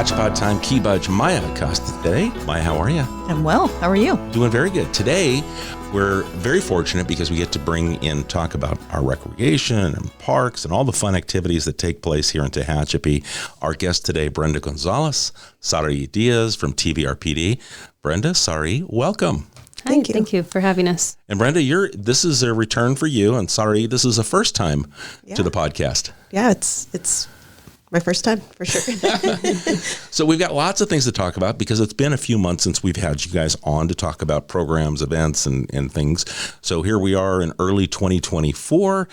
Tehachapi time, Kibaj Maya Costa today. Maya, how are you? I'm well. How are you? Doing very good. Today, we're very fortunate because we get to bring in, talk about our recreation and parks and all the fun activities that take place here in Tehachapi. Our guest today, Brenda Gonzalez, Sarai Diaz from TVRPD. Brenda, Sarai, welcome. Thank you. Thank you for having us. And Brenda, this is a return for you, and Sarai, this is a first time to the podcast. Yeah, it's my first time for sure. So we've got lots of things to talk about because it's been a few months since we've had you guys on to talk about programs, events, and things. So here we are in early 2024.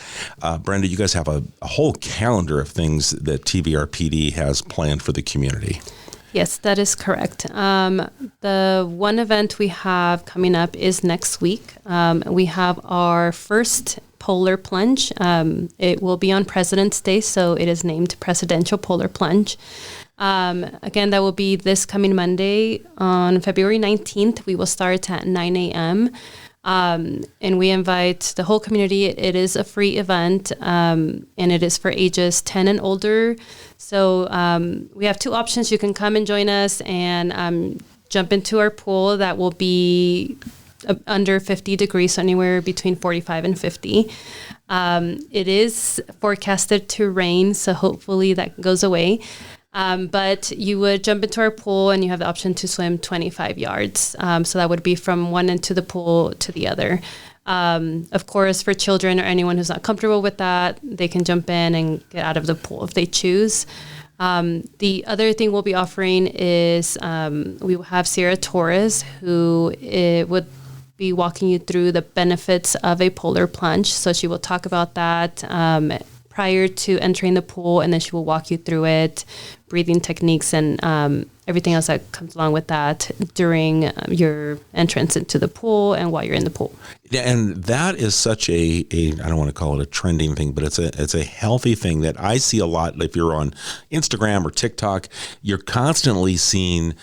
Brenda, you guys have a whole calendar of things that TVRPD has planned for the community. Yes, that is correct. The one event we have coming up is next week. We have our first polar plunge. It will be on President's Day, so it is named Presidential Polar Plunge. Again, that will be this coming Monday on February 19th. We will start at 9 a.m. And we invite the whole community. It is a free event, and it is for ages 10 and older. So we have two options. You can come and join us and jump into our pool that will be under 50 degrees, so anywhere between 45 and 50. It is forecasted to rain, so hopefully that goes away. But you would jump into our pool and you have the option to swim 25 yards. So that would be from one end to the pool to the other. Of course, for children or anyone who's not comfortable with that, they can jump in and get out of the pool if they choose. The other thing we'll be offering is we will have Sierra Torres, who would be walking you through the benefits of a polar plunge. So she will talk about that prior to entering the pool, and then she will walk you through it, breathing techniques and everything else that comes along with that during your entrance into the pool and while you're in the pool. And that is such I don't want to call it a trending thing, but it's a healthy thing that I see a lot. If you're on Instagram or TikTok, you're constantly seeing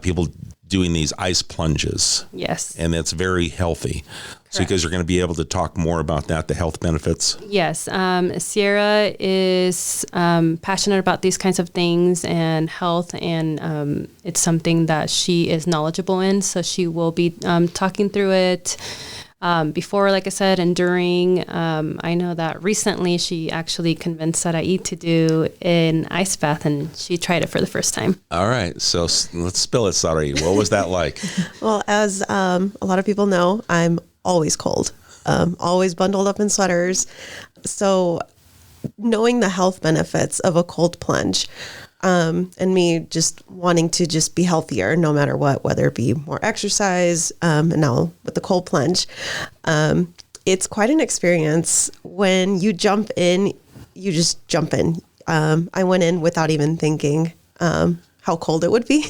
people doing these ice plunges. Yes. And that's very healthy. So you guys are going to be able to talk more about that, the health benefits. Yes. Sierra is passionate about these kinds of things and health, and it's something that she is knowledgeable in. So she will be talking through it before, like I said, and during. I know that recently she actually convinced Sarai to do an ice bath, and she tried it for the first time. All right. So let's spill it, Sarai. What was that like? Well, as a lot of people know, I'm always cold, always bundled up in sweaters. So knowing the health benefits of a cold plunge, and me just wanting to just be healthier no matter what, whether it be more exercise, and now with the cold plunge, it's quite an experience. When you jump in, you just jump in. I went in without even thinking how cold it would be.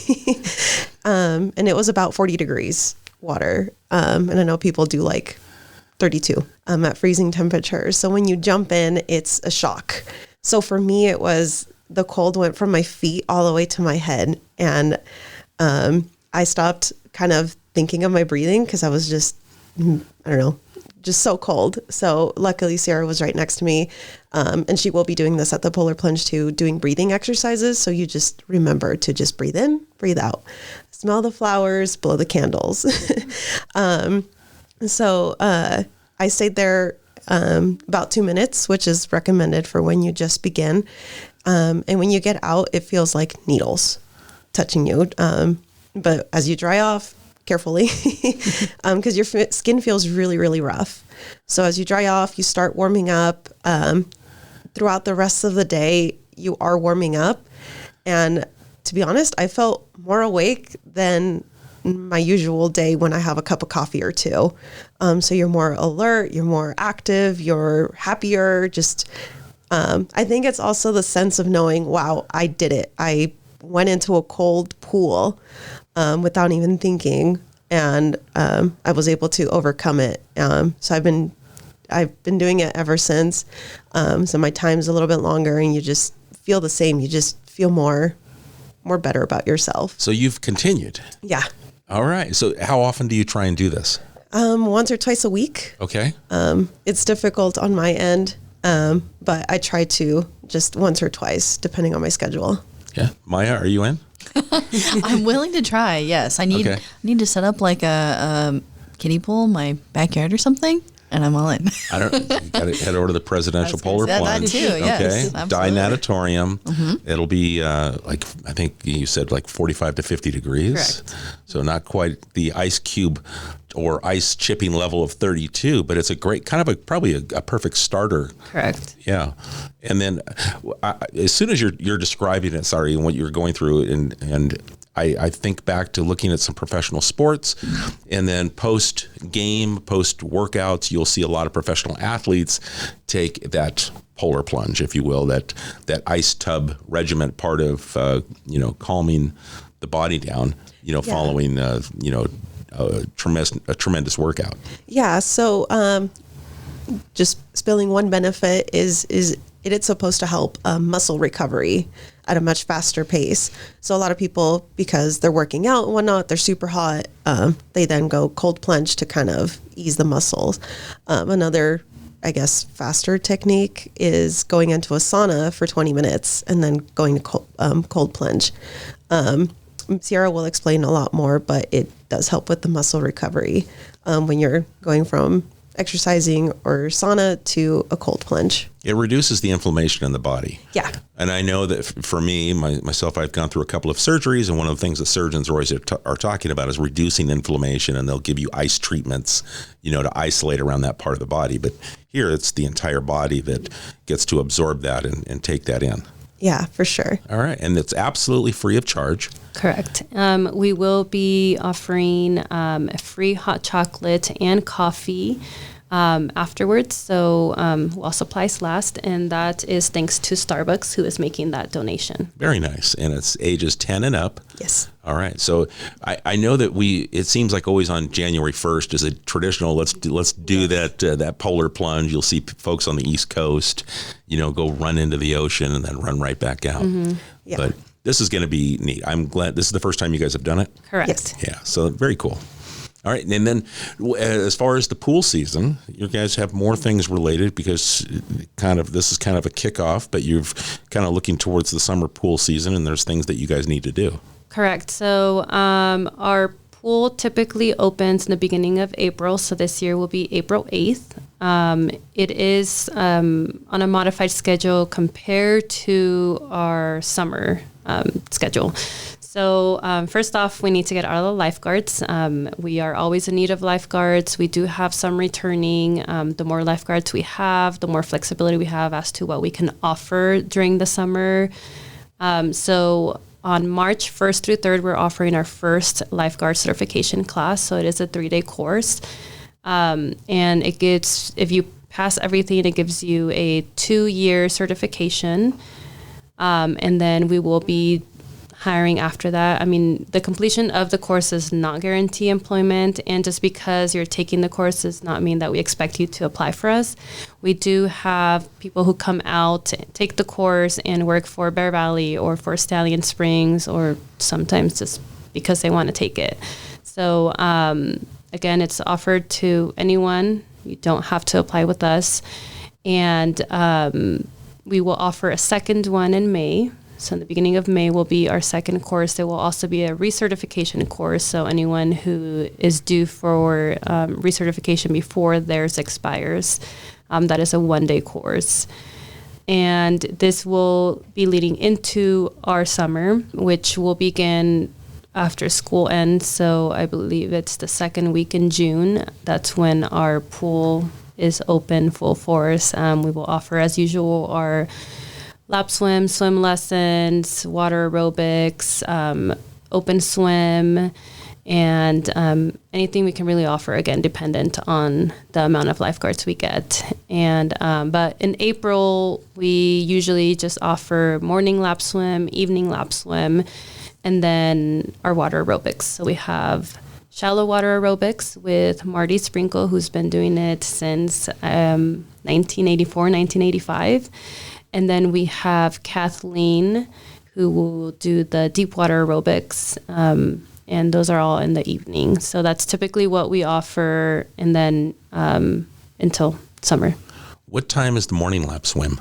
And it was about 40 degrees water. And I know people do like 32 at freezing temperatures. So when you jump in, it's a shock. So for me, it was the cold went from my feet all the way to my head. And I stopped kind of thinking of my breathing because I was just, just so cold. So luckily Sarah was right next to me. And she will be doing this at the Polar Plunge too, doing breathing exercises. So you just remember to just breathe in, breathe out, smell the flowers, blow the candles. So I stayed there about 2 minutes, which is recommended for when you just begin. And when you get out, it feels like needles touching you. But as you dry off, carefully, because your skin feels really, really rough. So as you dry off, you start warming up. Throughout the rest of the day, you are warming up. And to be honest, I felt more awake than my usual day when I have a cup of coffee or two. So you're more alert, you're more active, you're happier. Just, I think it's also the sense of knowing, wow, I did it. I went into a cold pool without even thinking, and I was able to overcome it. So I've been doing it ever since. So my time's a little bit longer, and you just feel the same. You just feel more better about yourself. So you've continued. Yeah. All right. So how often do you try and do this? Once or twice a week. Okay. It's difficult on my end, but I try to just once or twice, depending on my schedule. Yeah. Maya, are you in? I'm willing to try. Yes, I need to set up like a kiddie pool in my backyard or something, and I'm all in. I don't. You got to head over to the Presidential Polar that Plunge. too, yes, Okay, absolutely. Dynatatorium. It'll be like I think you said like 45 to 50 degrees. Correct. So not quite the ice cube or ice chipping level of 32, but it's a great kind of probably a perfect starter. Correct. Yeah, and then as soon as you're describing it, sorry, and what you're going through, and I think back to looking at some professional sports, and then post workouts, you'll see a lot of professional athletes take that polar plunge, if you will, that ice tub regiment part of calming the body down, following a tremendous workout. Yeah. So just spilling one benefit is it's supposed to help muscle recovery at a much faster pace. So a lot of people, because they're working out and whatnot, they're super hot. They then go cold plunge to kind of ease the muscles. Another, I guess, faster technique is going into a sauna for 20 minutes and then going to cold plunge. Sierra will explain a lot more, but it does help with the muscle recovery when you're going from exercising or sauna to a cold plunge. It reduces the inflammation in the body. Yeah. And I know that for me, myself, I've gone through a couple of surgeries, and one of the things that surgeons always are talking about is reducing inflammation, and they'll give you ice treatments, to isolate around that part of the body. But here, it's the entire body that gets to absorb that and take that in. Yeah, for sure. All right. And it's absolutely free of charge. Correct. We will be offering a free hot chocolate and coffee afterwards. So while supplies last, and that is thanks to Starbucks, who is making that donation. Very nice. And it's ages 10 and up. Yes. All right. So I know that it seems like always on January 1st is a traditional, let's do that polar plunge. You'll see folks on the East Coast, go run into the ocean and then run right back out. Yeah. But this is going to be neat. I'm glad this is the first time you guys have done it. Correct. Yes. Yeah. So very cool. All right. And then as far as the pool season, you guys have more things related because this is kind of a kickoff, but you're kind of looking towards the summer pool season, and there's things that you guys need to do. Correct. So our pool typically opens in the beginning of April. So this year will be April 8th. It is on a modified schedule compared to our summer schedule. So first off, we need to get all the lifeguards. We are always in need of lifeguards. We do have some returning. The more lifeguards we have, the more flexibility we have as to what we can offer during the summer. So on March 1st through 3rd, we're offering our first lifeguard certification class. So it is a 3-day course. And it gives, if you pass everything, it gives you a 2-year certification. And then we will be hiring after that. I mean, the completion of the course does not guarantee employment, and just because you're taking the course does not mean that we expect you to apply for us. We do have people who come out, take the course, and work for Bear Valley or for Stallion Springs, or sometimes just because they want to take it. So again, it's offered to anyone. You don't have to apply with us. And we will offer a second one in May. So in the beginning of May will be our second course. There will also be a recertification course. So anyone who is due for recertification before theirs expires, that is a 1-day course. And this will be leading into our summer, which will begin after school ends. So I believe it's the second week in June. That's when our pool is open full force. We will offer, as usual, our lap swim lessons, water aerobics, open swim, and anything we can really offer, again, dependent on the amount of lifeguards we get. And but in April, we usually just offer morning lap swim, evening lap swim, and then our water aerobics. So we have shallow water aerobics with Marty Sprinkle, who's been doing it since 1984, 1985. And then we have Kathleen, who will do the deep water aerobics, and those are all in the evening. So that's typically what we offer, and then until summer. What time is the morning lap swim?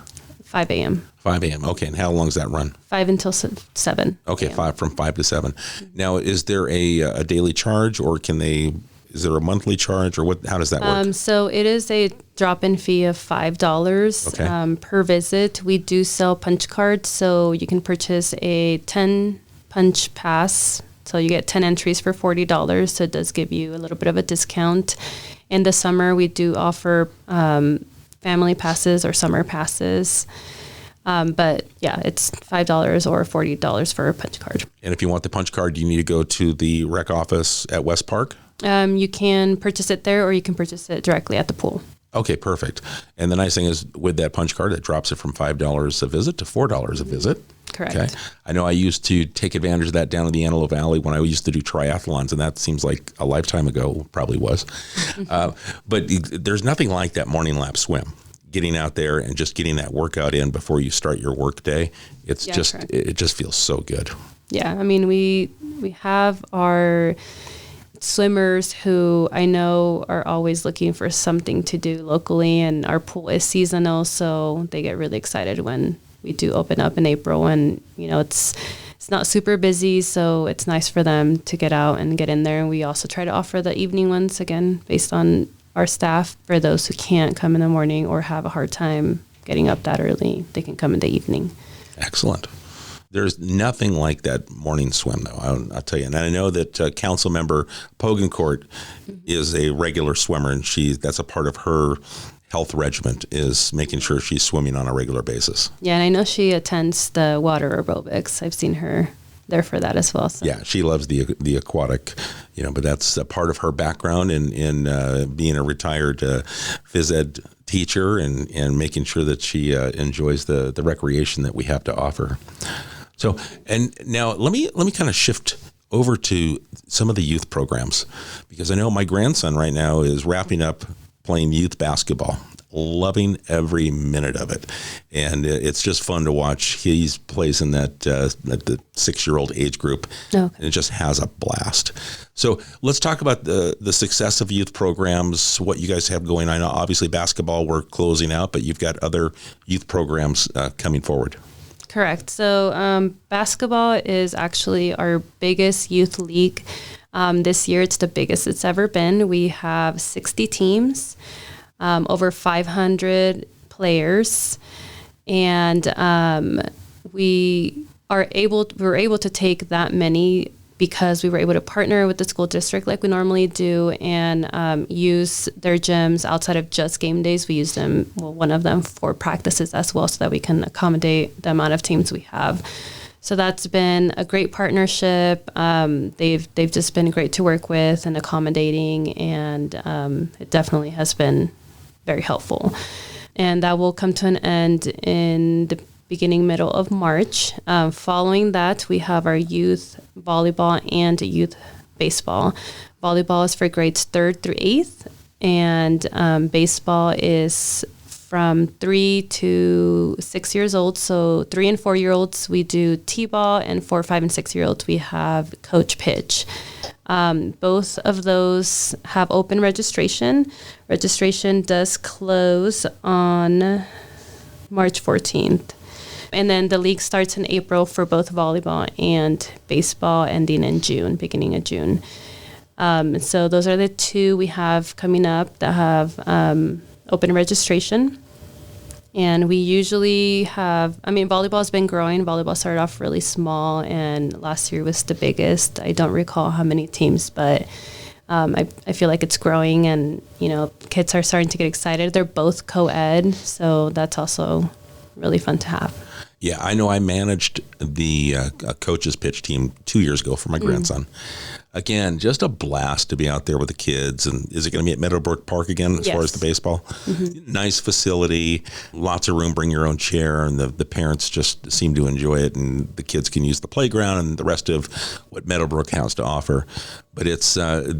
5 a.m. 5 a.m. Okay, and how long does that run? 5 until 7. Okay, a.m. from 5 to 7. Now, is there a daily charge, or is there a monthly charge, or how does that work? So it is a drop-in fee of $5 per visit. We do sell punch cards, so you can purchase a 10 punch pass. So you get 10 entries for $40. So it does give you a little bit of a discount. In the summer, we do offer family passes or summer passes. But yeah, it's $5 or $40 for a punch card. And if you want the punch card, do you need to go to the rec office at West Park? You can purchase it there, or you can purchase it directly at the pool. Okay, perfect. And the nice thing is with that punch card, it drops it from $5 a visit to $4 a visit. Correct. Okay. I know I used to take advantage of that down in the Antelope Valley when I used to do triathlons, and that seems like a lifetime ago, probably was. But there's nothing like that morning lap swim. Getting out there and just getting that workout in before you start your work day. It just feels so good. Yeah. I mean, we have our swimmers who I know are always looking for something to do locally, and our pool is seasonal, so they get really excited when we do open up in April, and it's not super busy, so it's nice for them to get out and get in there. And we also try to offer the evening ones, again, based on our staff. For those who can't come in the morning or have a hard time getting up that early, they can come in the evening. Excellent. There's nothing like that morning swim, though. I'll tell you. And I know that Council Member Pogancourt is a regular swimmer, and that's a part of her health regimen, is making sure she's swimming on a regular basis. Yeah, and I know she attends the water aerobics. I've seen her there for that as well. So. Yeah, she loves the aquatic, but that's a part of her background in being a retired phys ed teacher and making sure that she enjoys the recreation that we have to offer. So, and now let me kind of shift over to some of the youth programs, because I know my grandson right now is wrapping up playing youth basketball, loving every minute of it. And it's just fun to watch. He plays in the 6-year-old age group, and it just has a blast. So let's talk about the success of youth programs, what you guys have going on. Obviously, basketball, we're closing out, but you've got other youth programs coming forward. Correct. So basketball is actually our biggest youth league. This year, it's the biggest it's ever been. We have 60 teams, over 500 players, and we were able to take that many because we were able to partner with the school district like we normally do, and use their gyms outside of just game days. We use them, one of them, for practices as well, so that we can accommodate the amount of teams we have. So that's been a great partnership. They've just been great to work with and accommodating, and it definitely has been very helpful. And that will come to an end in the middle of March. Following that, we have our youth volleyball and youth baseball. Volleyball is for grades 3rd through 8th, and baseball is from 3 to 6 years old. So 3 and 4-year-olds, we do T-ball, and 4, 5, and 6-year-olds, we have coach pitch. Both of those have open registration. Registration does close on March 14th. And then the league starts in April for both volleyball and baseball, ending in June, beginning of June. So those are the two we have coming up that have open registration. And we usually have, volleyball has been growing. Volleyball started off really small, and last year was the biggest. I don't recall how many teams, but I feel like it's growing, and, kids are starting to get excited. They're both co-ed, so that's also really fun to have. Yeah, I know I managed the coach's pitch team 2 years ago for my grandson. Again, just a blast to be out there with the kids. And is it going to be at Meadowbrook Park again as far as the baseball? Mm-hmm. Nice facility, lots of room, bring your own chair, and the parents just seem to enjoy it, and the kids can use the playground and the rest of what Meadowbrook has to offer. But it's a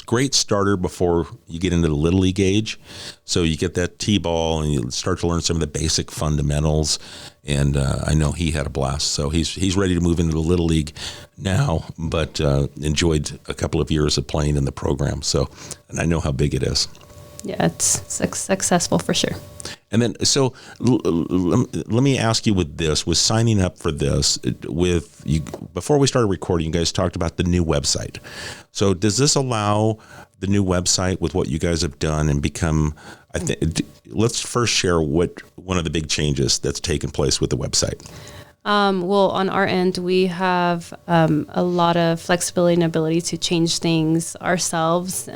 great starter before you get into the Little League age. So you get that T-ball and you start to learn some of the basic fundamentals. And I know he had a blast. So he's ready to move into the Little League now, but enjoyed a couple of years of playing in the program. So, and I know how big it is. yeah, it's successful for sure. And then, so let me ask you with signing up for this, before we started recording, you guys talked about the new website. So does this allow the new website with what you guys have done and become, let's first share what one of the big changes that's taken place with the website. Well, on our end, we have a lot of flexibility and ability to change things ourselves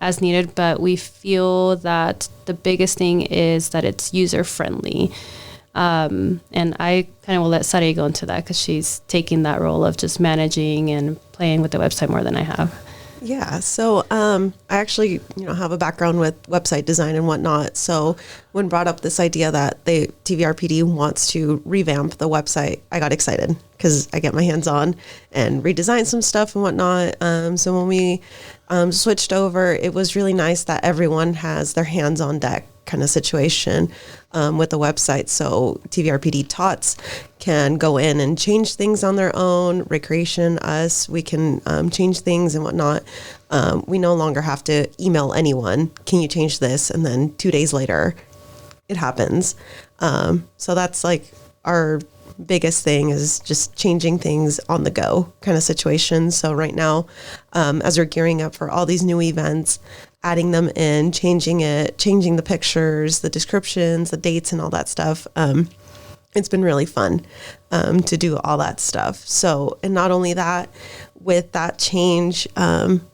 as needed, but we feel that the biggest thing is that it's user-friendly. And I kind of will let Sarai go into that because she's taking that role of just managing and playing with the website more than I have. Yeah. So I actually, have a background with website design and whatnot. So when brought up this idea that the TVRPD wants to revamp the website, I got excited because I get my hands on and redesign some stuff and whatnot. So when we switched over, it was really nice that everyone has their hands on deck kind of situation with the website. So TVRPD tots can go in and change things on their own. Recreation, us, we can change things and whatnot. We no longer have to email anyone, can you change this? And then 2 days later, it happens. So that's like our biggest thing is just changing things on the go kind of situation. So right now, as we're gearing up for all these new events, adding them in, changing the pictures, the descriptions, the dates and all that stuff. It's been really fun to do all that stuff. So, and not only that, with that change,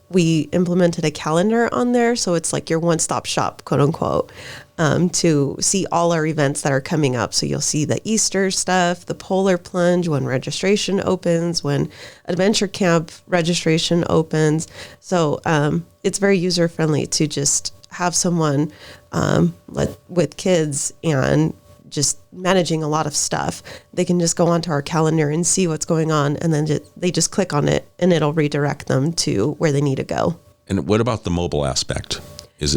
we implemented a calendar on there. So it's like your one-stop shop, quote unquote, to see all our events that are coming up. So you'll see the Easter stuff, the polar plunge, when registration opens, when adventure camp registration opens. So it's very user-friendly to just have someone with kids and just managing a lot of stuff. They can just go onto our calendar and see what's going on, and then they just click on it and it'll redirect them to where they need to go. And what about the mobile aspect? It's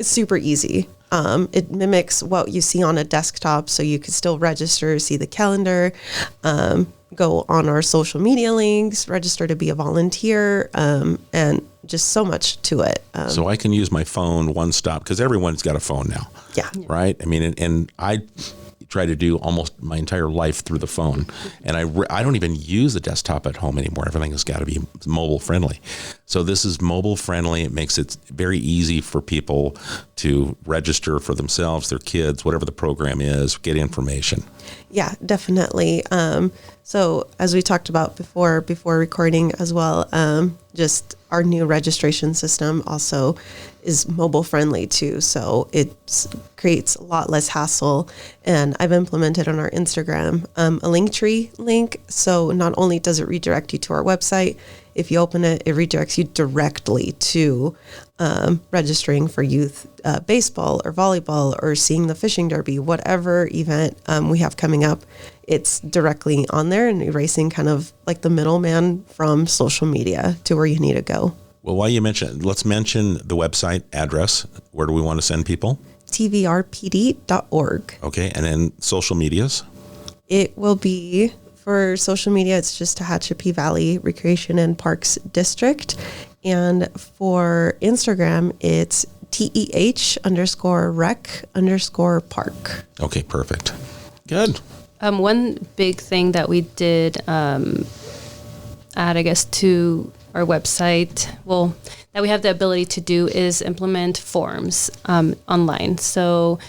super easy. It mimics what you see on a desktop, so you can still register, see the calendar, go on our social media links, register to be a volunteer, and just so much to it. So I can use my phone one stop, because everyone's got a phone now. Yeah. Right? I mean, and I try to do almost my entire life through the phone. And I don't even use the desktop at home anymore. Everything has got to be mobile friendly. So this is mobile friendly. It makes it very easy for people to register for themselves, their kids, whatever the program is, get information. Yeah, definitely. So as we talked about before recording as well, just our new registration system also is mobile friendly too. So it creates a lot less hassle. And I've implemented on our Instagram a Linktree link. So not only does it redirect you to our website, if you open it, it redirects you directly to registering for youth baseball or volleyball or seeing the fishing derby, whatever event we have coming up. It's directly on there and erasing kind of like the middleman from social media to where you need to go. Well, while you let's mention the website address. Where do we want to send people? TVRPD.org. Okay. And then social medias? It will be, for social media, it's just Tehachapi Valley Recreation and Parks District. And for Instagram, it's TEH_rec_park. Okay, perfect. Good. One big thing that we did add, I guess, to our website, well, that we have the ability to do is implement forms online. So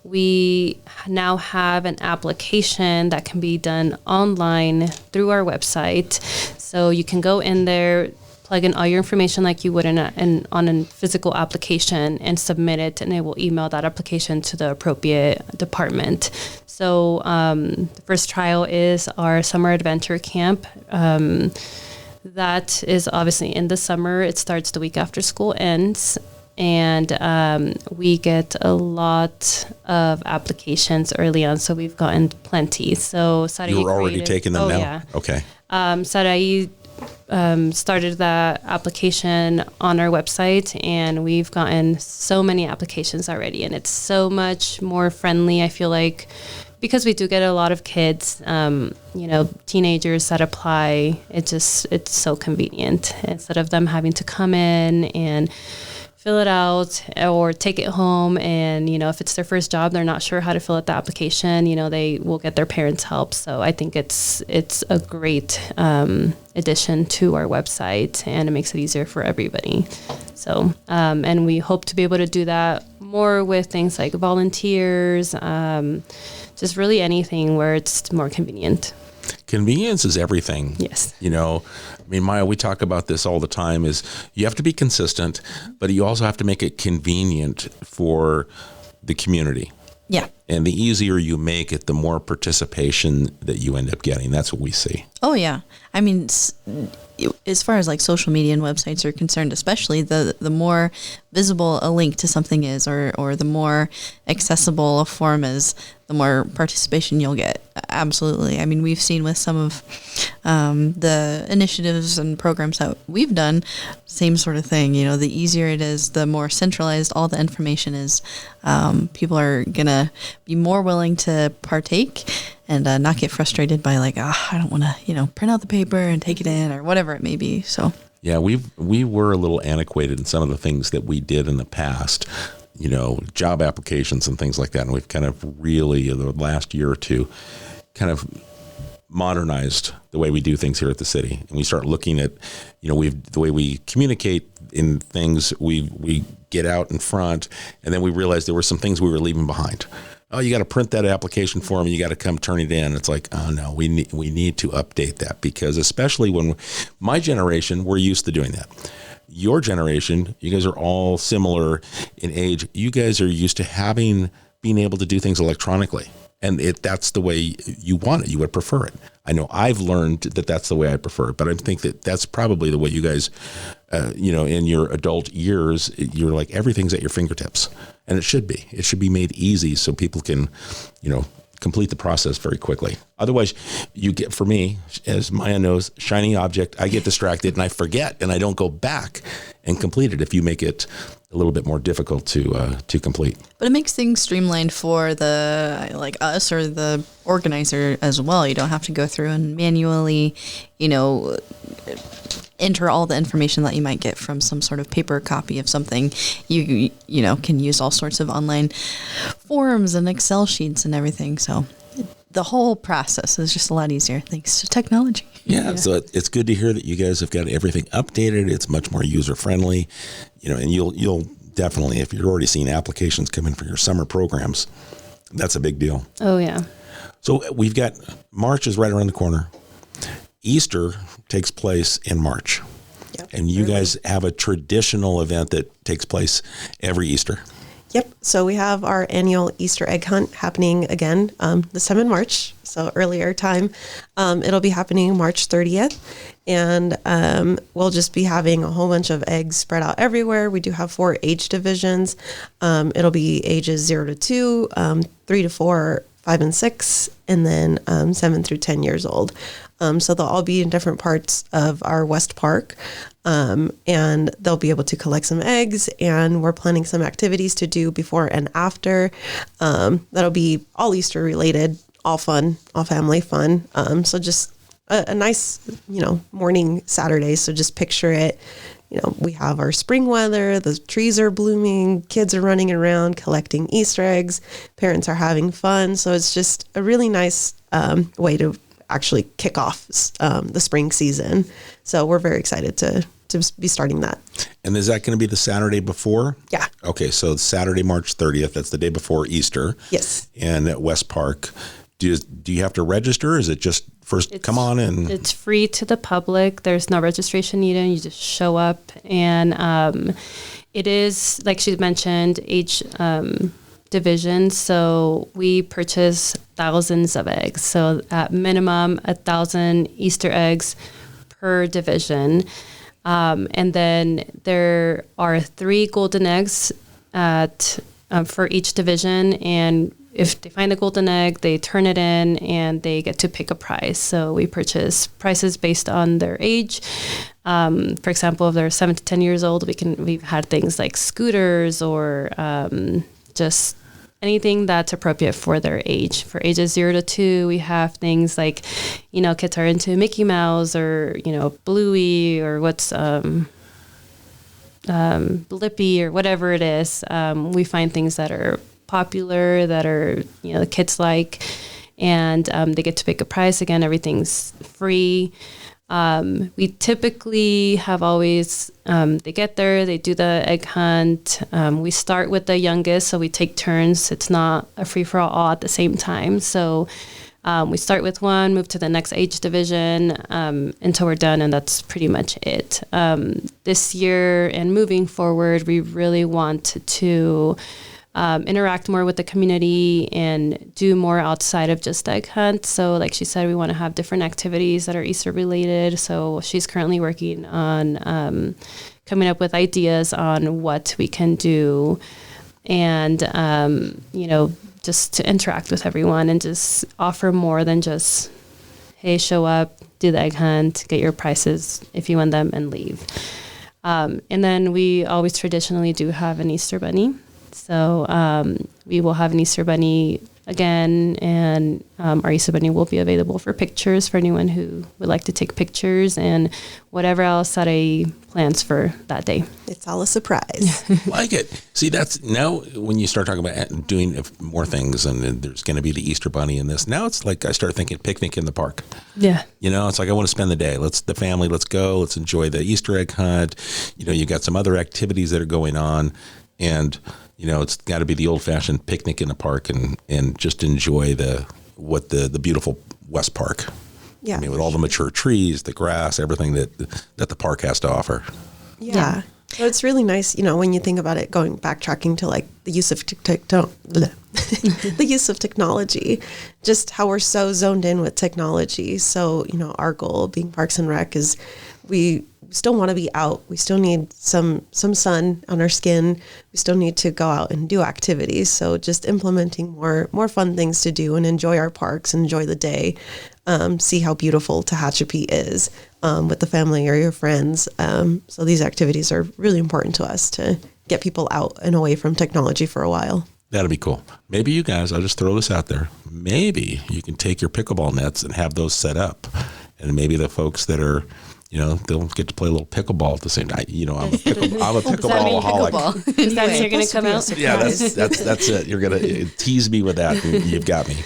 we now have an application that can be done online through our website. So you can go in there, plug in all your information like you would on a physical application and submit it, and it will email that application to the appropriate department. So the first trial is our summer adventure camp. That is obviously in the summer. It starts the week after school ends. And we get a lot of applications early on, so we've gotten plenty. So Sarai, you're already taking them now? Yeah. Okay. Sarai started that application on our website, and we've gotten so many applications already, and it's so much more friendly, I feel like, because we do get a lot of kids, teenagers that apply. It's so convenient instead of them having to come in and fill it out or take it home. And, if it's their first job, they're not sure how to fill out the application, they will get their parents' help. So I think it's a great addition to our website, and it makes it easier for everybody. So, and we hope to be able to do that more with things like volunteers, just really anything where it's more convenient. Convenience is everything. Yes. Maya, we talk about this all the time, is you have to be consistent, but you also have to make it convenient for the community. Yeah. And the easier you make it, the more participation that you end up getting. That's what we see. Oh, yeah. As far as like social media and websites are concerned, especially the more visible a link to something is, or the more accessible a form is, the more participation you'll get. Absolutely. We've seen with some of the initiatives and programs that we've done, same sort of thing. The easier it is, the more centralized all the information is. People are going to be more willing to partake and not get frustrated by like, I don't want to, print out the paper and take it in or whatever it may be. So yeah, we were a little antiquated in some of the things that we did in the past, job applications and things like that. And we've kind of really, in the last year or two, kind of modernized the way we do things here at the city. And we start looking at, the way we communicate in things, we get out in front, and then we realized there were some things we were leaving behind. Oh, you got to print that application form and you got to come turn it in. It's like, oh no, we need to update that, because especially when my generation, we're used to doing that. Your generation, you guys are all similar in age. You guys are used to being able to do things electronically. And that's the way you want it. You would prefer it. I know I've learned that that's the way I prefer it, but I think that that's probably the way you guys, in your adult years, you're like, everything's at your fingertips. And it should be. It should be made easy so people can, complete the process very quickly. Otherwise, you get, for me, as Maya knows, shiny object, I get distracted and I forget and I don't go back and complete it if you make it a little bit more difficult to complete. But it makes things streamlined for the, like us or the organizer as well. You don't have to go through and manually, enter all the information that you might get from some sort of paper copy of something. You can use all sorts of online forms and Excel sheets and everything. So the whole process is just a lot easier thanks to technology. Yeah, so it's good to hear that you guys have got everything updated. It's much more user friendly, and you'll definitely, if you're already seeing applications come in for your summer programs, that's a big deal. Oh yeah. So we've got, March is right around the corner. Easter takes place in March. Yep. And you guys have a traditional event that takes place every Easter. Yep. So we have our annual Easter egg hunt happening again this time in March. So earlier time. It'll be happening March 30th. And we'll just be having a whole bunch of eggs spread out everywhere. We do have 4 age divisions. It'll be ages 0 to 2, 3 to 4, 5 and 6, and then 7 through 10 years old. So they'll all be in different parts of our West Park, and they'll be able to collect some eggs, and we're planning some activities to do before and after. That'll be all Easter related, all fun, all family fun. So just a nice, morning Saturday. So just picture it. We have our spring weather, the trees are blooming, kids are running around collecting Easter eggs, parents are having fun. So it's just a really nice way to actually kick off the spring season. So we're very excited to be starting that. And is that going to be the Saturday before? Yeah. Okay, so Saturday, March 30th, that's the day before Easter. Yes. And at West Park. Do you have to register? Or is it just come on in? It's free to the public. There's no registration needed. You just show up. And it is, like she mentioned, age division. So we purchase thousands of eggs. So at minimum, 1,000 Easter eggs per division. And then there are 3 golden eggs for each division. And if they find the golden egg, they turn it in and they get to pick a prize. So we purchase prizes based on their age. For example, if they're 7 to 10 years old, we've had things like scooters or just anything that's appropriate for their age. For ages 0 to 2, we have things like, kids are into Mickey Mouse or, Bluey or what's Blippi or whatever it is. We find things that are popular, that are, the kids like, and they get to pick a price. Again, everything's free. We typically have always, they get there, they do the egg hunt. We start with the youngest, so we take turns. It's not a free-for-all all at the same time. So we start with one, move to the next age division until we're done, and that's pretty much it. This year and moving forward, we really want to interact more with the community and do more outside of just egg hunt. So like she said, we want to have different activities that are Easter related. So she's currently working on coming up with ideas on what we can do and, just to interact with everyone and just offer more than just, hey, show up, do the egg hunt, get your prices if you want them, and leave. And then we always traditionally do have an Easter bunny. So we will have an Easter bunny again, and our Easter bunny will be available for pictures for anyone who would like to take pictures and whatever else Sarai plans for that day. It's all a surprise. Like it. See, that's now when you start talking about doing more things, and there's going to be the Easter bunny in this. Now it's like I start thinking picnic in the park. Yeah. It's like I want to spend the day. Let's go. Let's enjoy the Easter egg hunt. You got some other activities that are going on, and it's got to be the old-fashioned picnic in the park and just enjoy the beautiful West Park. Yeah, with all the mature trees, the grass, everything that the park has to offer. Yeah. So it's really nice, when you think about it, backtracking to like the use of the use of technology, just how we're so zoned in with technology. So, our goal being Parks and Rec is we still want to be out. We still need some sun on our skin. We still need to go out and do activities. So just implementing more fun things to do and enjoy our parks and enjoy the day. See how beautiful Tehachapi is with the family or your friends. So these activities are really important to us to get people out and away from technology for a while. That'll be cool. Maybe you guys, I'll just throw this out there. Maybe you can take your pickleball nets and have those set up. And maybe the folks that are, they'll get to play a little pickleball at the same time. I'm a pickleball-aholic. Is that you're going to come out? Yeah, that's it. You're going to tease me with that, and you've got me.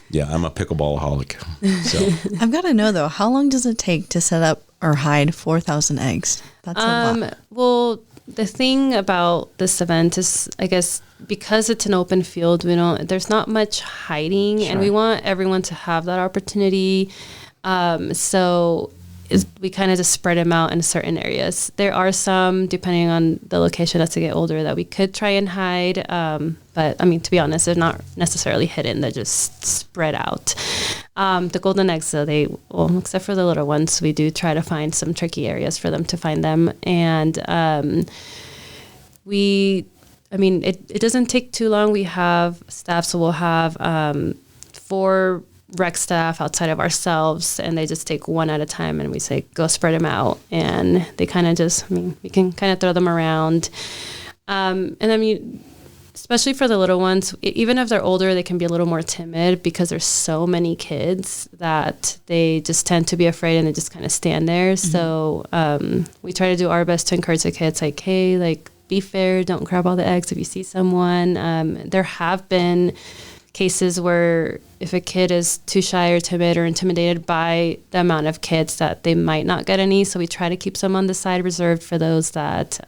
Yeah, I'm a pickleball-aholic. So I've got to know, though, how long does it take to set up or hide 4,000 eggs? That's a lot. Well, the thing about this event is, I guess, because it's an open field, there's not much hiding, and we want everyone to have that opportunity. So we kind of just spread them out in certain areas. There are some, depending on the location as they get older, that we could try and hide. But to be honest, they're not necessarily hidden. They're just spread out. The golden eggs, though, except for the little ones, we do try to find some tricky areas for them to find them. And it doesn't take too long. We have staff, so we'll have 4 rec staff outside of ourselves, and they just take one at a time, and we say, go spread them out. And they kind of just, we can kind of throw them around. And then especially for the little ones, even if they're older, they can be a little more timid because there's so many kids that they just tend to be afraid and they just kind of stand there. Mm-hmm. So we try to do our best to encourage the kids, like, hey, be fair, don't grab all the eggs if you see someone. There have been cases where if a kid is too shy or timid or intimidated by the amount of kids, that they might not get any. So we try to keep some on the side reserved for those that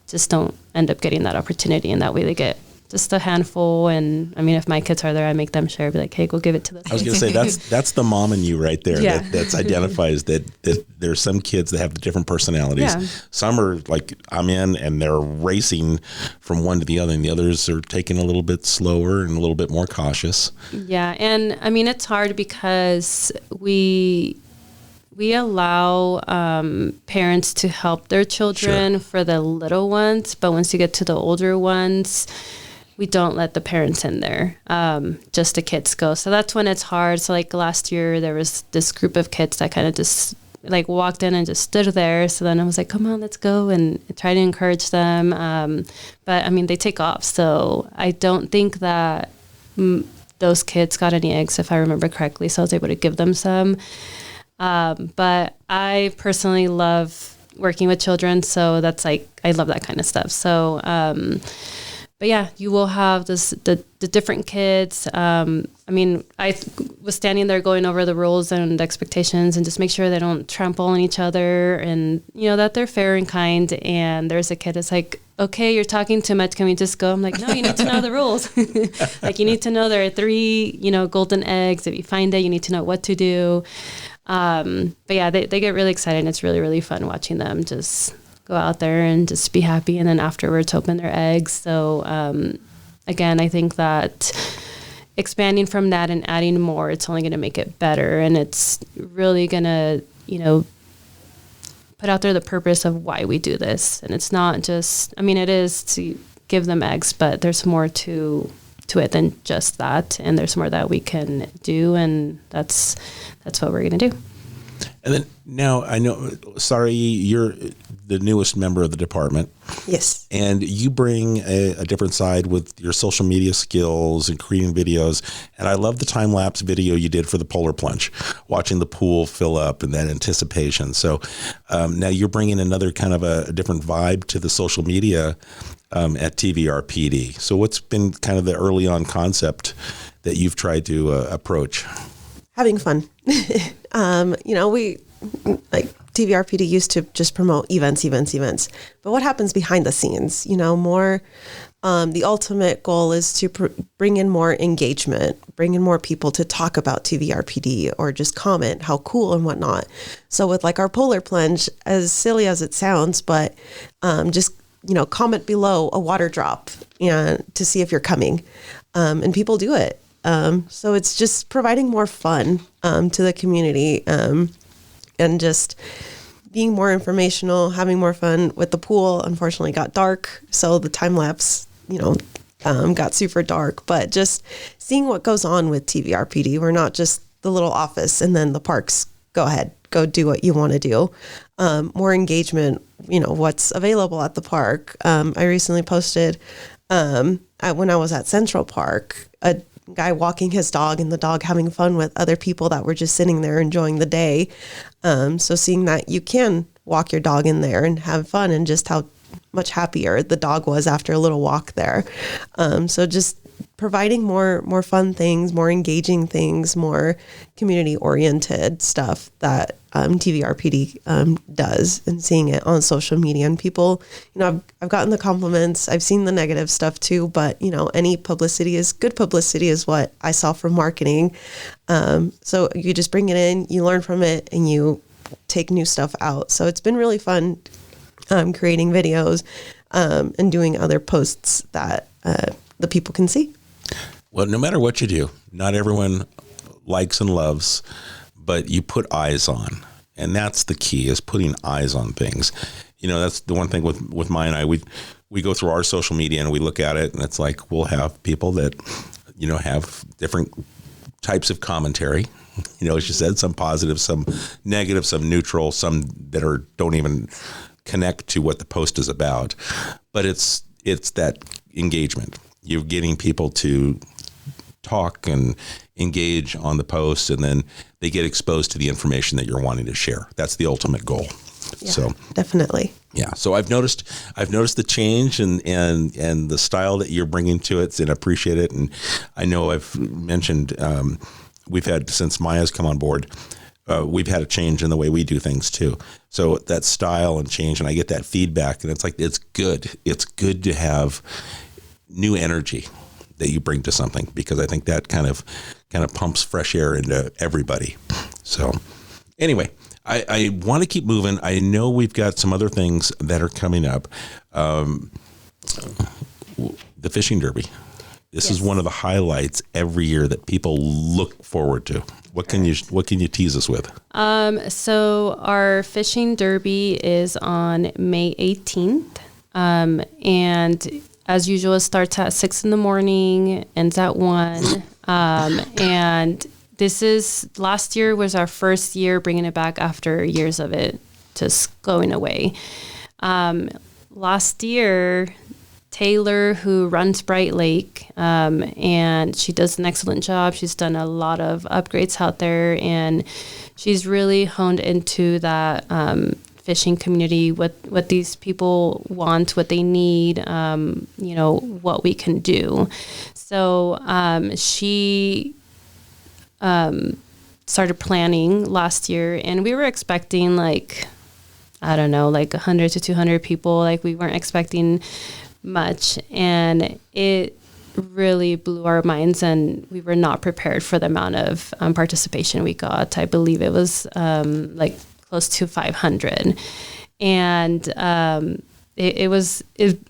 just don't end up getting that opportunity. And that way they get just a handful. And if my kids are there, I make them share, be like, hey, go give it to this. I was going to say, that's the mom in you right there. Yeah. That's identifies that there's some kids that have different personalities. Yeah. Some are like, I'm in, and they're racing from one to the other, and the others are taking a little bit slower and a little bit more cautious. Yeah. And it's hard because we allow parents to help their children for the little ones, but once you get to the older ones, we don't let the parents in there. Just the kids go. So that's when it's hard. So last year there was this group of kids that kind of just walked in and just stood there. So then I was like, come on, let's go, and try to encourage them. But they take off. So I don't think that those kids got any eggs, if I remember correctly. So I was able to give them some. But I personally love working with children, so that's I love that kind of stuff. So, but yeah, you will have the different kids. I mean, I was standing there going over the rules and expectations and just make sure they don't trample on each other and, that they're fair and kind. And there's a kid that's like, okay, you're talking too much. Can we just go? I'm like, no, you need to know the rules. Like, you need to know there are 3, golden eggs. If you find it, you need to know what to do. But yeah, they get really excited. And it's really, really fun watching them just go out there and just be happy, and then afterwards open their eggs. So again, I think that expanding from that and adding more, it's only going to make it better, and it's really going to put out there the purpose of why we do this. And it's not just, it is to give them eggs, but there's more to it than just that, and there's more that we can do, and that's what we're going to do. And then now I know, Sarai, you're the newest member of the department. Yes. And you bring a different side with your social media skills and creating videos. And I love the time-lapse video you did for the polar plunge, watching the pool fill up and that anticipation. So now you're bringing another kind of a different vibe to the social media at TVRPD. So what's been kind of the early on concept that you've tried to approach? Having fun. We like TVRPD used to just promote events. But what happens behind the scenes? More. The ultimate goal is to bring in more engagement, bring in more people to talk about TVRPD or just comment how cool and whatnot. So with like our polar plunge, as silly as it sounds, but just comment below a water drop and to see if you're coming, and people do it. So it's just providing more fun to the community, and just being more informational, having more fun with the pool. Unfortunately, got dark, so the time lapse, got super dark. But just seeing what goes on with TVRPD, we're not just the little office and then the parks. Go ahead, go do what you want to do. More engagement, what's available at the park. I recently posted when I was at Central Park, a guy walking his dog and the dog having fun with other people that were just sitting there enjoying the day. So seeing that you can walk your dog in there and have fun, and just how much happier the dog was after a little walk there. So just providing more fun things, more engaging things, more community oriented stuff that TVRPD does, and seeing it on social media. And people, I've gotten the compliments, I've seen the negative stuff too, but any publicity is good publicity, is what I saw from marketing. So you just bring it in, you learn from it, and you take new stuff out. So it's been really fun creating videos and doing other posts that the people can see. Well, no matter what you do, not everyone likes and loves, but you put eyes on. And that's the key, is putting eyes on things. That's the one thing with Maya and I. We go through our social media and we look at it, and it's like we'll have people that, have different types of commentary. As you said, some positive, some negative, some neutral, some that don't even connect to what the post is about. But it's that engagement. You're getting people to talk and engage on the post, and then they get exposed to the information that you're wanting to share. That's the ultimate goal. Yeah, so definitely. Yeah. So I've noticed the change and the style that you're bringing to it, and appreciate it. And I know I've mentioned, we've had, since Maya's come on board, we've had a change in the way we do things too. So that style and change, and I get that feedback, and it's like, it's good. It's good to have new energy that you bring to something, because I think that kind of pumps fresh air into everybody. So anyway, I want to keep moving. I know we've got some other things that are coming up. The fishing derby. This is one of the highlights every year that people look forward to. What can you tease us with? So our fishing derby is on May 18th. And as usual, it starts at 6 a.m, ends at 1. And last year was our first year bringing it back after years of it just going away. Last year, Taylor, who runs Bright Lake, and she does an excellent job. She's done a lot of upgrades out there, and she's really honed into that fishing community, what these people want, what they need, what we can do. So she started planning last year, and we were expecting 100 to 200 people. We weren't expecting much, and it really blew our minds, and we were not prepared for the amount of participation we got. I believe it was close to 500, and it was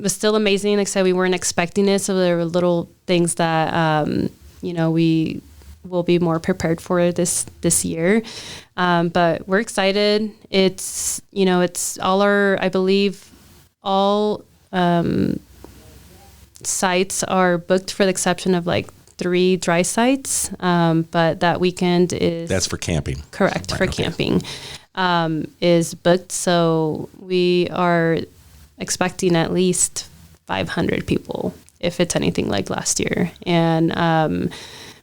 still amazing. Like I said, we weren't expecting it, so there were little things that we will be more prepared for this year. But we're excited. It's all I believe all sites are booked for the exception of 3 dry sites. But that weekend that's for camping. Correct. Right, for okay. Camping is booked. So we are expecting at least 500 people if it's anything like last year. And,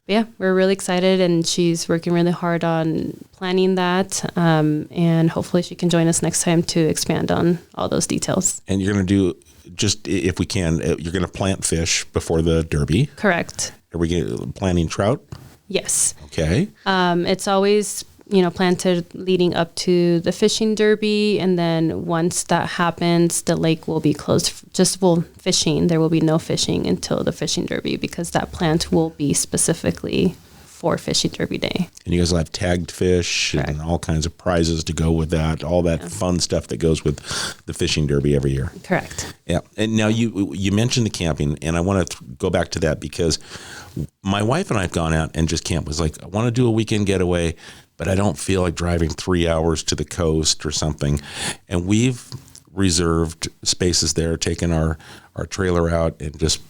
yeah, we're really excited, and she's working really hard on planning that. And hopefully she can join us next time to expand on all those details. And you're going to do, just if we can, you're going to plant fish before the Derby. Correct. Are we planting trout? Yes. Okay. It's always, planted leading up to the fishing derby. And then once that happens, the lake will be closed fishing. There will be no fishing until the fishing derby, because that plant will be specifically for fishing derby day. And you guys will have tagged fish. Correct. And all kinds of prizes to go with that, all that fun stuff that goes with the fishing derby every year. Correct. Yeah. And now you mentioned the camping, and I want to go back to that because my wife and I have gone out and just camped. Was I want to do a weekend getaway, but I don't feel like driving 3 hours to the coast or something. And we've reserved spaces there, taken our trailer out, and just,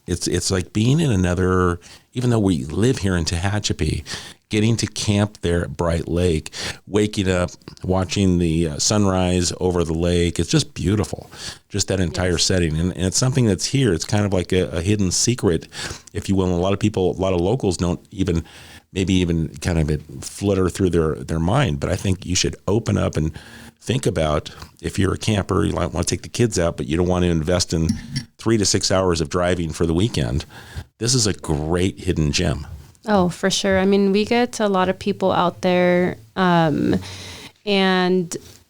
it's like being in another, even though we live here in Tehachapi, getting to camp there at Bright Lake, waking up, watching the sunrise over the lake. It's just beautiful, just that entire setting. And it's something that's here. It's kind of like a hidden secret, if you will. And a lot of locals don't even kind of flutter through their mind. But I think you should open up and think about, if you're a camper, you might want to take the kids out, but you don't want to invest in 3 to 6 hours of driving for the weekend. This is a great hidden gem. Oh, for sure. I mean, we get a lot of people out there. And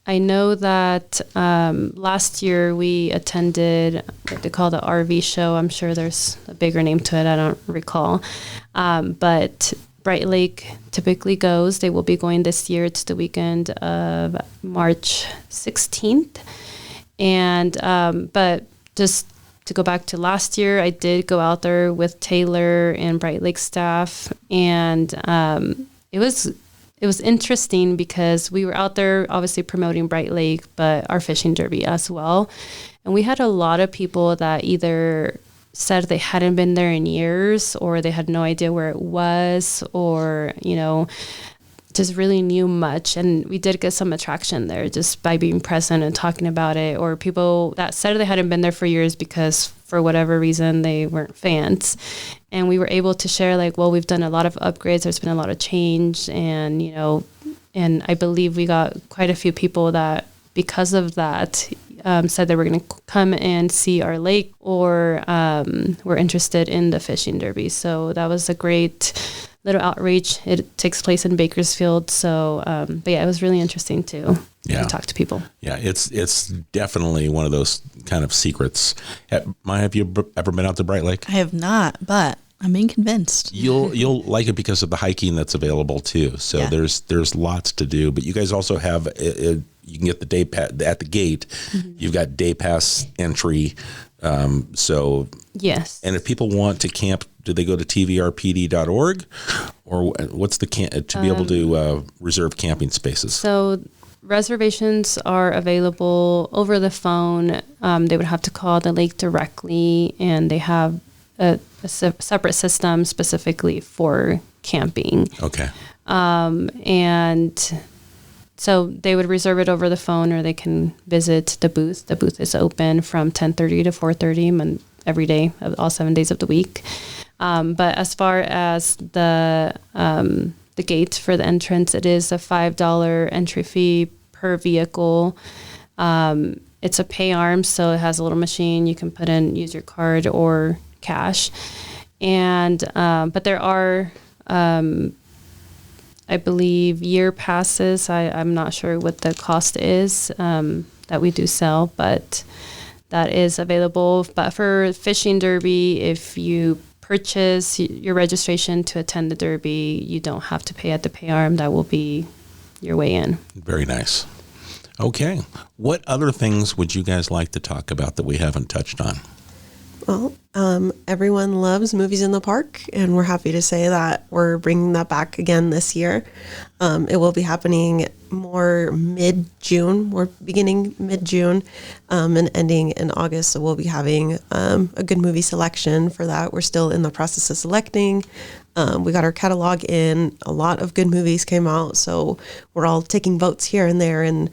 I know that last year we attended what they call the RV show. I'm sure there's a bigger name to it. I don't recall. But Bright Lake typically goes. They will be going this year. It's the weekend of March 16th. And but just to go back to last year, I did go out there with Taylor and Bright Lake staff, and it was interesting because we were out there obviously promoting Bright Lake, but our fishing derby as well. And we had a lot of people that either said they hadn't been there in years, or they had no idea where it was, or, just really knew much. And we did get some attraction there just by being present and talking about it, or people that said they hadn't been there for years because for whatever reason they weren't fans. And we were able to share we've done a lot of upgrades. There's been a lot of change, and, and I believe we got quite a few people that because of that said they were going to come and see our lake, or were interested in the fishing derby. So that was a great little outreach. It takes place in Bakersfield. So, but yeah, it was really interesting to talk to people. Yeah, it's definitely one of those kind of secrets. Maya, have you ever been out to Bright Lake? I have not, but I'm being convinced. You'll like it because of the hiking that's available too. So there's lots to do. But you guys also have you can get the day pass at the gate. Mm-hmm. You've got day pass entry. So yes. And if people want to camp, do they go to TVRPD.org, or what's to be able to reserve camping spaces? So reservations are available over the phone. They would have to call the lake directly, and they have a separate system specifically for camping. Okay. And so they would reserve it over the phone, or they can visit the booth. The booth is open from 10:30 to 4:30 every day, all 7 days of the week. But as far as the gate for the entrance, it is a $5 entry fee per vehicle. It's a pay arm, so it has a little machine you can use your card or cash. And but there are, I believe, year passes. I'm not sure what the cost is that we do sell, but that is available. But for fishing derby, if you purchase your registration to attend the derby, you don't have to pay at the pay arm. That will be your way in. Very nice. Okay. What other things would you guys like to talk about that we haven't touched on? Well, everyone loves movies in the park, and we're happy to say that we're bringing that back again this year. It will be happening more mid-June. We're beginning mid-June and ending in August, so we'll be having a good movie selection for that. We're still in the process of selecting. We got our catalog in. A lot of good movies came out, so we're all taking votes here and there and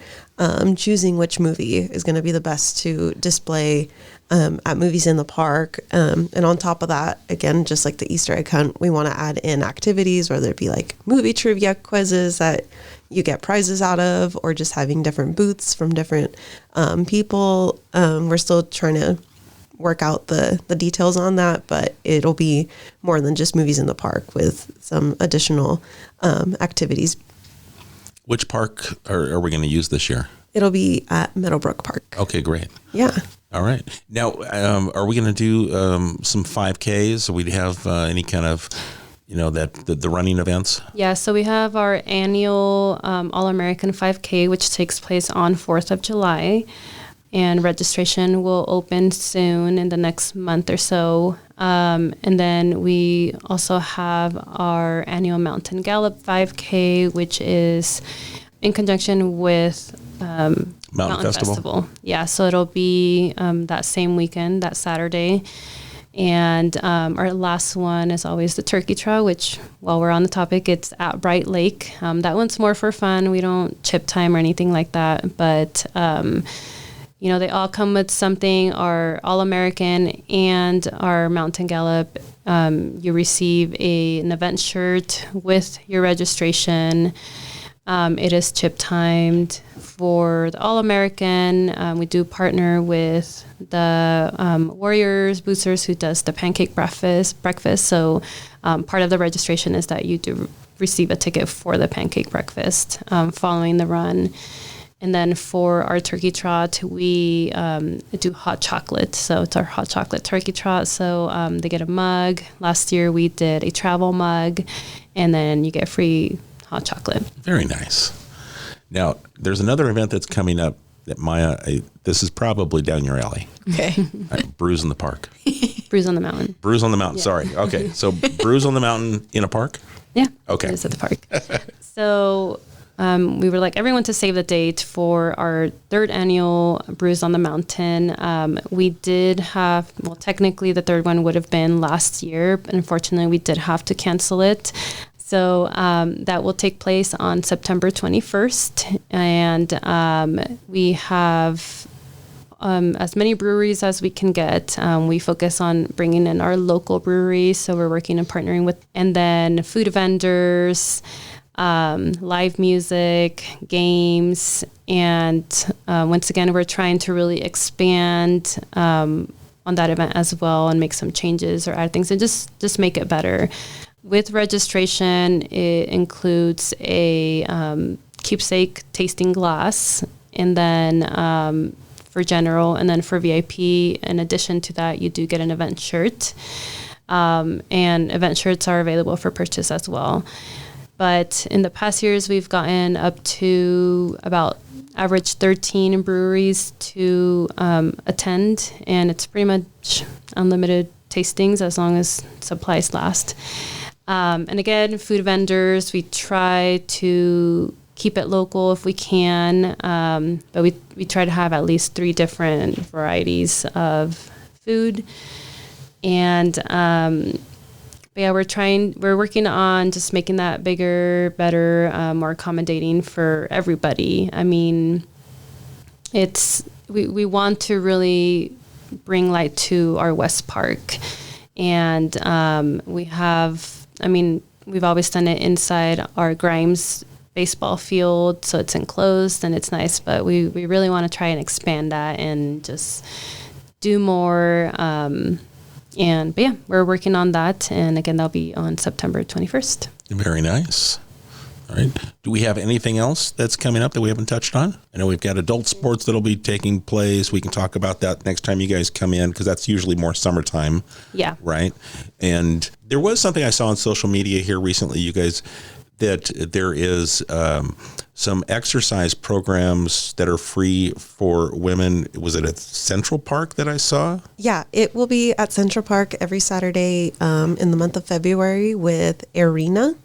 choosing which movie is going to be the best to display at movies in the park. And on top of that, again, just like the Easter egg hunt, we want to add in activities, whether it be like movie trivia quizzes that you get prizes out of, or just having different booths from different people. We're still trying to work out the details on that, but it'll be more than just movies in the park with some additional activities. Which park are we going to use this year? It'll be at Meadowbrook Park. Okay, great. Yeah. All right. Now, are we going to do some 5Ks? Or we have any kind of, the running events? Yeah, so we have our annual All-American 5K, which takes place on 4th of July. And registration will open soon in the next month or so. And then we also have our annual Mountain Gallop 5K, which is in conjunction with Mountain Festival. Yeah, so it'll be that same weekend, that Saturday. And our last one is always the Turkey Trot, which, while we're on the topic, it's at Bright Lake. That one's more for fun. We don't chip time or anything like that. But, they all come with something. Our All-American and our Mountain Gallop, you receive an event shirt with your registration. It is chip timed. For the All-American, we do partner with the Warriors Boosters, who does the pancake breakfast. So part of the registration is that you do receive a ticket for the pancake breakfast following the run. And then for our Turkey Trot, we do hot chocolate. So it's our hot chocolate Turkey Trot. So they get a mug. Last year we did a travel mug, and then you get free hot chocolate. Very nice. Now, there's another event that's coming up that this is probably down your alley. Okay. Brews in the Park. Brews on the Mountain. Brews on the Mountain. Yeah. Sorry. Okay. So Brews on the Mountain in a park? Yeah. Okay. It is at the park. So we would like everyone to save the date for our 3rd annual Brews on the Mountain. We did have, technically the 3rd one would have been last year, but unfortunately we did have to cancel it. So that will take place on September 21st. And we have as many breweries as we can get. We focus on bringing in our local breweries. So we're working and partnering with, and then food vendors, live music, games. And once again, we're trying to really expand on that event as well and make some changes or add things and just make it better. With registration, it includes a keepsake tasting glass, and then for general, and then for VIP, in addition to that, you do get an event shirt. And event shirts are available for purchase as well. But in the past years, we've gotten up to about average 13 breweries to attend, and it's pretty much unlimited tastings as long as supplies last. And again, food vendors, we try to keep it local if we can, but we try to have at least 3 different varieties of food. And but yeah, we're working on just making that bigger, better, more accommodating for everybody. I mean, we want to really bring light to our West Park, and we've always done it inside our Grimes baseball field, so it's enclosed and it's nice, but we really want to try and expand that and just do more. But yeah, we're working on that. And again, that'll be on September 21st. Very nice. All right. Do we have anything else that's coming up that we haven't touched on? I know we've got adult sports that'll be taking place. We can talk about that next time you guys come in, because that's usually more summertime. Yeah. Right. And there was something I saw on social media here recently, you guys, that there is some exercise programs that are free for women. Was it at Central Park that I saw? Yeah, it will be at Central Park every Saturday in the month of February with Arena.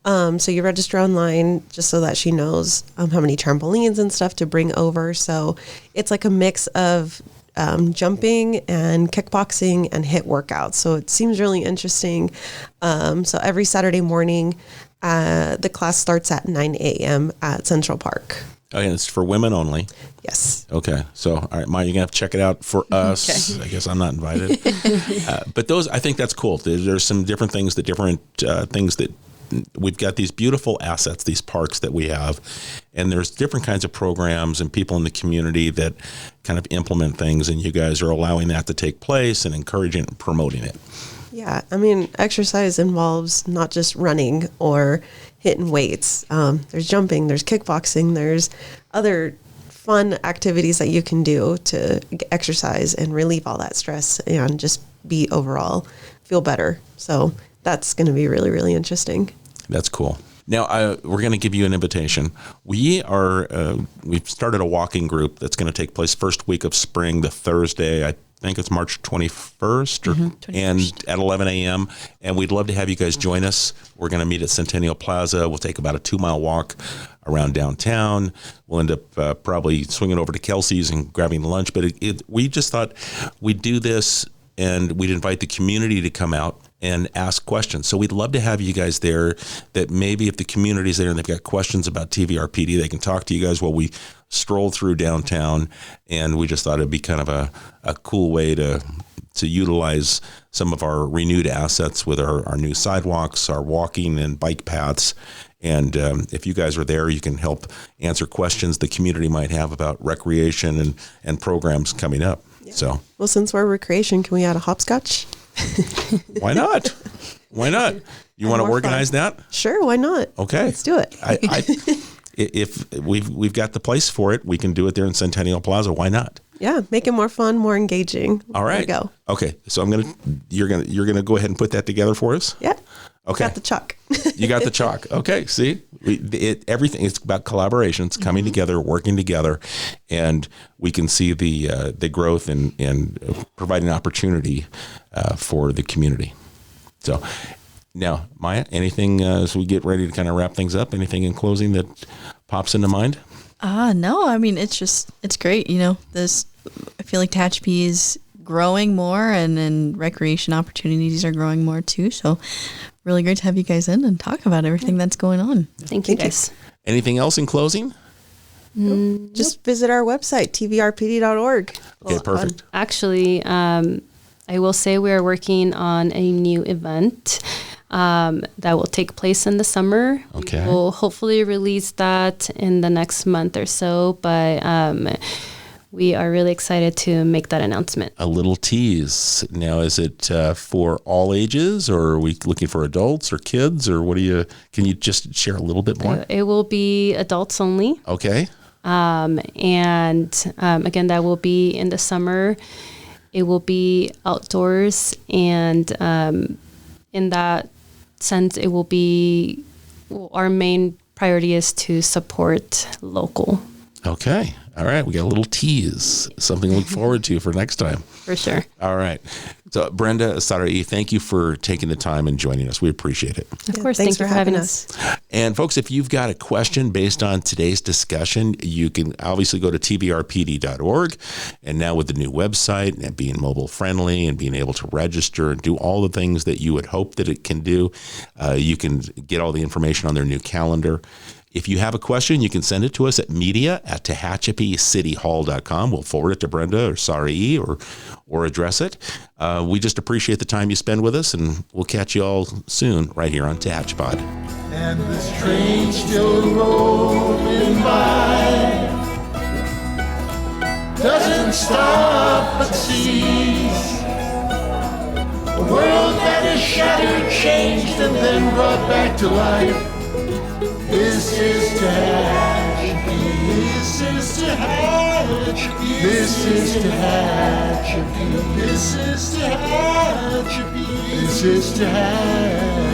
So you register online just so that she knows how many trampolines and stuff to bring over. So it's like a mix of jumping and kickboxing and HIIT workouts. So it seems really interesting. So every Saturday morning, the class starts at 9 a.m. at Central Park. Oh, and it's for women only. Yes. Okay. So, all right, Maya, you're going to have to check it out for us. Okay. I guess I'm not invited. But those, I think that's cool. There's some different things that we've got these beautiful assets, these parks that we have, and there's different kinds of programs and people in the community that kind of implement things, and you guys are allowing that to take place and encouraging and promoting it. Yeah, I mean, exercise involves not just running or hitting weights. There's jumping, there's kickboxing, there's other fun activities that you can do to exercise and relieve all that stress and just be overall feel better. So that's going to be really, really interesting. That's cool. Now, we're going to give you an invitation. We've started a walking group that's going to take place first week of spring, the Thursday, I think it's March 21st, 21st. And at 11 a.m. And we'd love to have you guys join us. We're going to meet at Centennial Plaza. We'll take about a 2-mile walk around downtown. We'll end up probably swinging over to Kelsey's and grabbing lunch. But we just thought we'd do this and we'd invite the community to come out and ask questions. So we'd love to have you guys there, that maybe if the community's there and they've got questions about TVRPD, they can talk to you guys while we stroll through downtown. And we just thought it'd be kind of a cool way to utilize some of our renewed assets with our new sidewalks, our walking and bike paths. And if you guys are there, you can help answer questions the community might have about recreation and programs coming up. Yeah. So, well, since we're recreation, can we add a hopscotch? Why not? Why not? You want to organize that? Sure, why not? Okay, let's do it. If we've got the place for it, we can do it there in Centennial Plaza. Why not? Yeah, make it more fun, more engaging. All right, there we go. Okay, so you're gonna go ahead and put that together for us. Yeah. Okay. Got the chalk. You got the chalk. Okay. See, everything is about collaborations, coming together, working together, and we can see the growth and providing opportunity for the community. So now, Maya, anything as we get ready to kind of wrap things up? Anything in closing that pops into mind? No. I mean, it's great. You know, I feel like Tehachapi is growing more, and recreation opportunities are growing more too. So really great to have you guys in and talk about everything that's going on. Thank you, guys. Anything else in closing? Just visit our website, tvrpd.org. Okay, perfect. Actually, I will say we are working on a new event that will take place in the summer. Okay. We'll hopefully release that in the next month or so, but we are really excited to make that announcement. A little tease. Now, is it for all ages, or are we looking for adults or kids, or can you just share a little bit more? It will be adults only. Okay. Again, that will be in the summer. It will be outdoors, and in that sense, it will be, our main priority is to support local. Okay. All right. We got a little tease, something to look forward to for next time. For sure. All right. So Brenda, Sarai, thank you for taking the time and joining us. We appreciate it. Of course. Thanks Thank you for having us. And folks, if you've got a question based on today's discussion, you can obviously go to tvrpd.org. And now with the new website and being mobile friendly and being able to register and do all the things that you would hope that it can do, you can get all the information on their new calendar. If you have a question, you can send it to us at media@TehachapiCityHall.com. We'll forward it to Brenda or Sarai or address it. We just appreciate the time you spend with us, and we'll catch you all soon right here on Tehachapod. And this train still rolling by, doesn't stop but sees a world that is shattered, changed, and then brought back to life. This is Tehachapi. This is Tehachapi. This is Tehachapi. This is Tehachapi. This is Tehachapi.